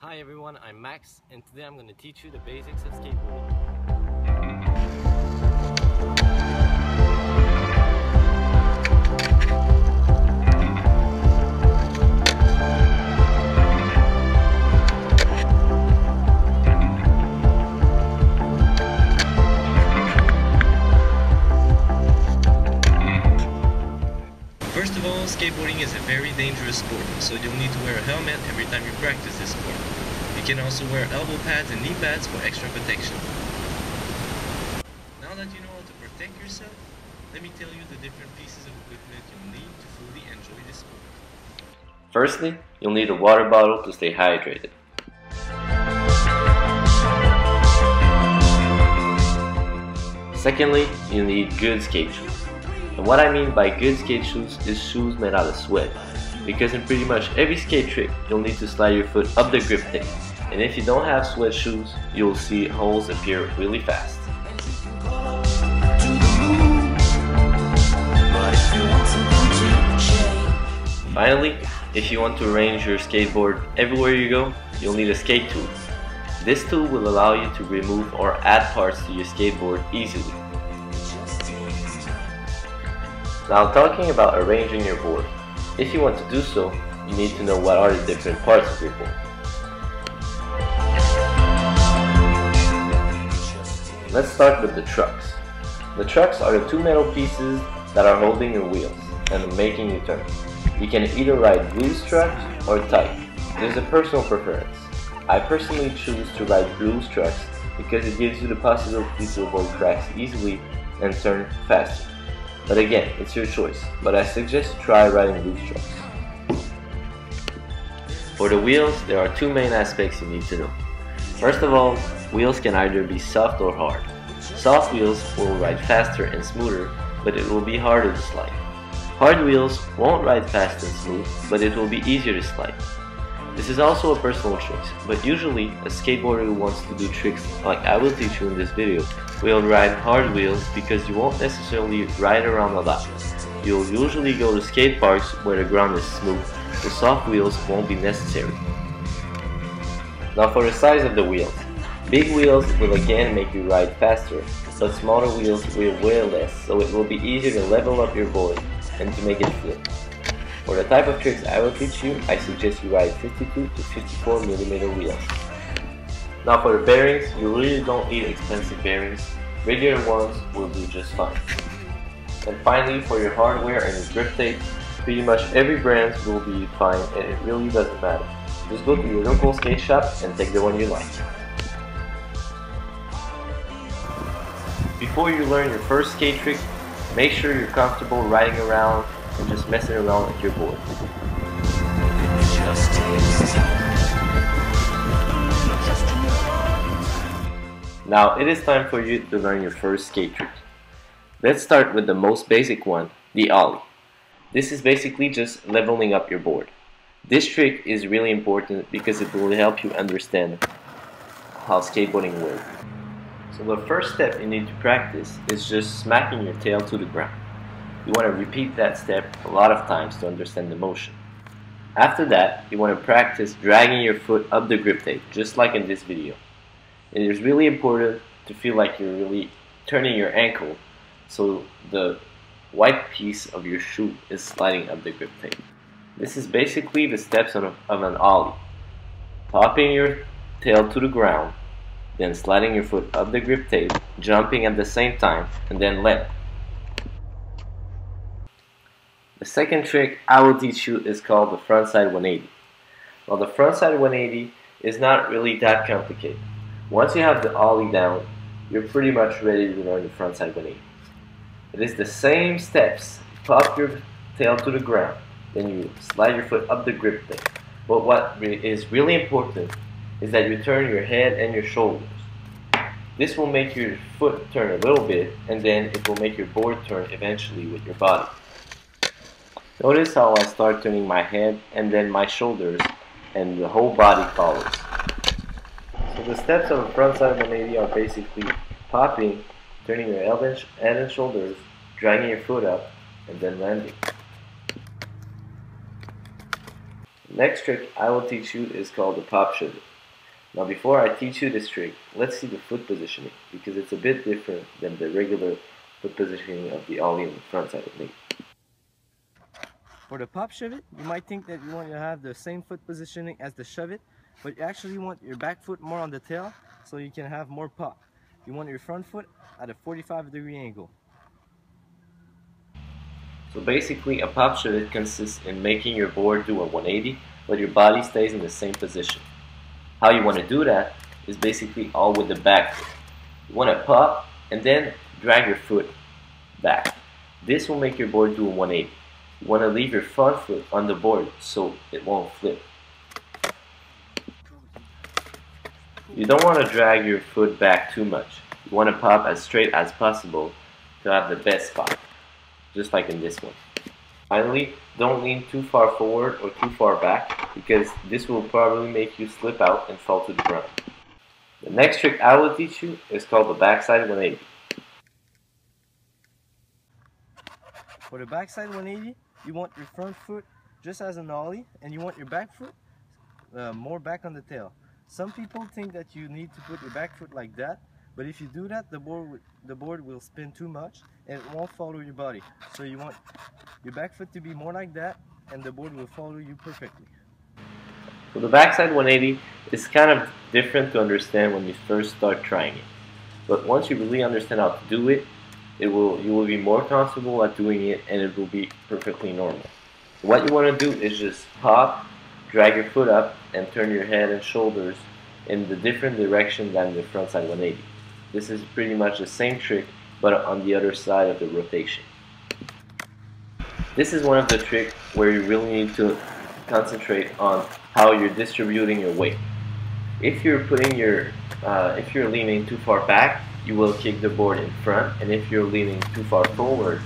Hi everyone, I'm Max, and today I'm going to teach you the basics of skateboarding. First of all, skateboarding is a very dangerous sport, so you'll need to wear a helmet every time you practice this sport. You can also wear elbow pads and knee pads for extra protection. Now that you know how to protect yourself, let me tell you the different pieces of equipment you'll need to fully enjoy this sport. Firstly, you'll need a water bottle to stay hydrated. Secondly, you need good skate shoes. And what I mean by good skate shoes is shoes made out of sweat. Because in pretty much every skate trick, you'll need to slide your foot up the grip tape. And if you don't have sweat shoes, you'll see holes appear really fast. Finally, if you want to arrange your skateboard everywhere you go, you'll need a skate tool. This tool will allow you to remove or add parts to your skateboard easily. Now, talking about arranging your board, if you want to do so, you need to know what are the different parts of your board. Let's start with the trucks. The trucks are the two metal pieces that are holding your wheels and making you turn. You can either ride loose trucks or tight. There's a personal preference. I personally choose to ride loose trucks because it gives you the possibility to avoid cracks easily and turn faster. But again, it's your choice, but I suggest try riding loose trucks. For the wheels, there are two main aspects you need to know. First of all, wheels can either be soft or hard. Soft wheels will ride faster and smoother, but it will be harder to slide. Hard wheels won't ride fast and smooth, but it will be easier to slide. This is also a personal choice, but usually a skateboarder who wants to do tricks like I will teach you in this video will ride hard wheels because you won't necessarily ride around a lot. You'll usually go to skate parks where the ground is smooth, so soft wheels won't be necessary. Now for the size of the wheels. Big wheels will again make you ride faster, but smaller wheels will weigh less, so it will be easier to level up your board and to make it flip. For the type of tricks I will teach you, I suggest you ride 52 to 54 mm wheels. Now for the bearings, you really don't need expensive bearings. Regular ones will do just fine. And finally, for your hardware and your grip tape, pretty much every brand will be fine and it really doesn't matter. Just go to your local skate shop and take the one you like. Before you learn your first skate trick, make sure you're comfortable riding around and just messing around with your board. Now it is time for you to learn your first skate trick. Let's start with the most basic one, the ollie. This is basically just leveling up your board. This trick is really important because it will help you understand how skateboarding works. So the first step you need to practice is just smacking your tail to the ground. You want to repeat that step a lot of times to understand the motion. After that, you want to practice dragging your foot up the grip tape, just like in this video. It is really important to feel like you're really turning your ankle so the white piece of your shoe is sliding up the grip tape. This is basically the steps of an ollie. Popping your tail to the ground, then sliding your foot up the grip tape, jumping at the same time, and then let. The second trick I will teach you is called the frontside 180. Well, the frontside 180 is not really that complicated. Once you have the ollie down, you're pretty much ready to learn the frontside 180. It is the same steps. Pop your tail to the ground, then you slide your foot up the grip tape. But what is really important is that you turn your head and your shoulders. This will make your foot turn a little bit, and then it will make your board turn eventually with your body. Notice how I start turning my head and then my shoulders, and the whole body follows. So the steps of the frontside 180 are basically popping, turning your head and shoulders, dragging your foot up, and then landing. Next trick I will teach you is called the pop shove. Now before I teach you this trick, let's see the foot positioning because it's a bit different than the regular foot positioning of the ollie on the front side of knee. For the pop shove it, you might think that you want to have the same foot positioning as the shove it, but you actually want your back foot more on the tail so you can have more pop. You want your front foot at a 45-degree angle. So basically a pop shove consists in making your board do a 180 but your body stays in the same position. How you want to do that is basically all with the back foot. You want to pop and then drag your foot back. This will make your board do a 180. You want to leave your front foot on the board so it won't flip. You don't want to drag your foot back too much. You want to pop as straight as possible to have the best spot, just like in this one. Finally, don't lean too far forward or too far back because this will probably make you slip out and fall to the ground. The next trick I will teach you is called the backside 180. For the backside 180, you want your front foot just as an ollie, and you want your back foot more back on the tail. Some people think that you need to put your back foot like that, but if you do that, the board will spin too much and it won't follow your body. So you want your back foot to be more like that, and the board will follow you perfectly. So the backside 180 is kind of different to understand when you first start trying it. But once you really understand how to do it, you will be more comfortable at doing it and it will be perfectly normal. So what you want to do is just hop, drag your foot up and turn your head and shoulders in the different direction than the front side 180. This is pretty much the same trick but on the other side of the rotation. This is one of the tricks where you really need to concentrate on how you're distributing your weight. If you're if you're leaning too far back, you will kick the board in front, and if you're leaning too far forward,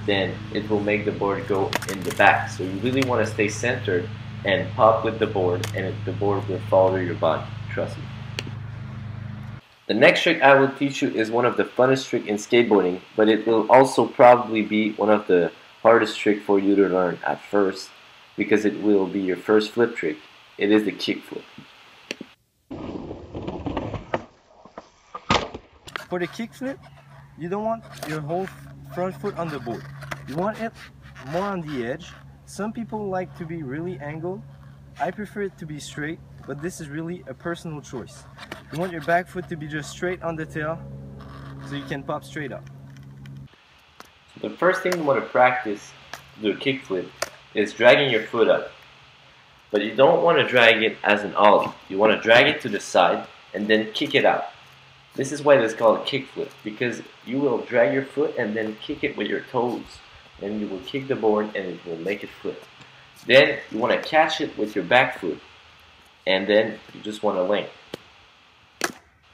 then it will make the board go in the back. So you really want to stay centered and pop with the board, and the board will follow your body, trust me. The next trick I will teach you is one of the funnest tricks in skateboarding, but it will also probably be one of the hardest tricks for you to learn at first because it will be your first flip trick. It is the kick flip. For the kick flip, you don't want your whole front foot on the board. You want it more on the edge. Some people like to be really angled. I prefer it to be straight, but this is really a personal choice. You want your back foot to be just straight on the tail so you can pop straight up. So the first thing you want to practice to do a kick flip is dragging your foot up. But you don't want to drag it as an ollie. You want to drag it to the side and then kick it out. This is why it's called a kick flip, because you will drag your foot and then kick it with your toes, and you will kick the board and it will make it flip. Then you want to catch it with your back foot, and then you just want to land.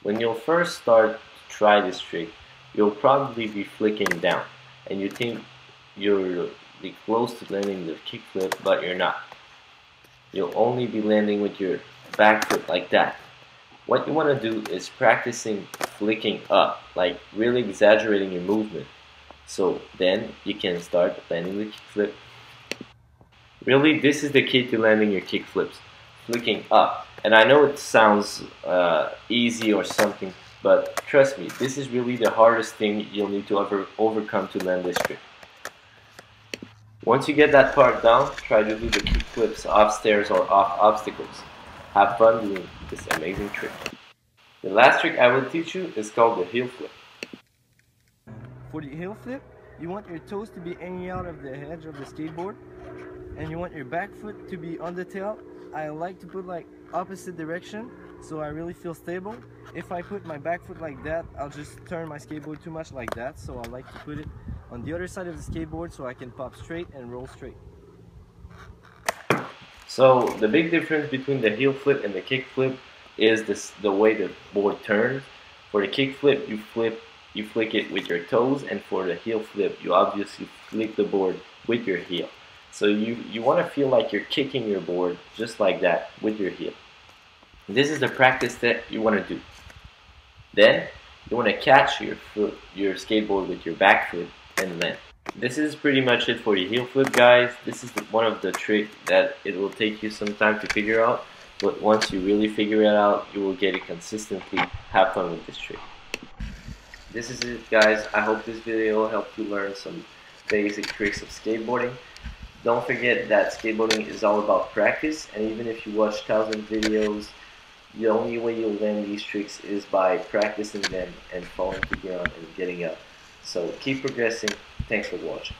When you'll first start to try this trick, you'll probably be flicking down, and you think you're close to landing the kick flip, but you're not. You'll only be landing with your back foot like that. What you want to do is practicing flicking up, like really exaggerating your movement. So then you can start landing the kick flip. Really, this is the key to landing your kick flips, flicking up. And I know it sounds easy or something, but trust me, this is really the hardest thing you'll need to overcome to land this trick. Once you get that part down, try to do the kick flips off stairs or off obstacles. Have fun doing this amazing trick. The last trick I will teach you is called the heel flip. For the heel flip, you want your toes to be hanging out of the edge of the skateboard, and you want your back foot to be on the tail. I like to put like opposite direction so I really feel stable. If I put my back foot like that, I'll just turn my skateboard too much like that, so I like to put it on the other side of the skateboard so I can pop straight and roll straight. So the big difference between the heel flip and the kick flip is the way the board turns. For the kick flip, you flick it with your toes, and for the heel flip, you obviously flick the board with your heel. So you want to feel like you're kicking your board just like that with your heel. This is the practice that you want to do. Then you want to catch your skateboard with your back foot and land. This is pretty much it for your heel flip, guys. This is one of the tricks that it will take you some time to figure out, but once you really figure it out, you will get it consistently. Have fun with this trick. This is it, guys. I hope this video helped you learn some basic tricks of skateboarding. Don't forget that skateboarding is all about practice, and even if you watch 1,000 videos, the only way you'll learn these tricks is by practicing them and falling to the ground and getting up. So keep progressing. Thanks for watching.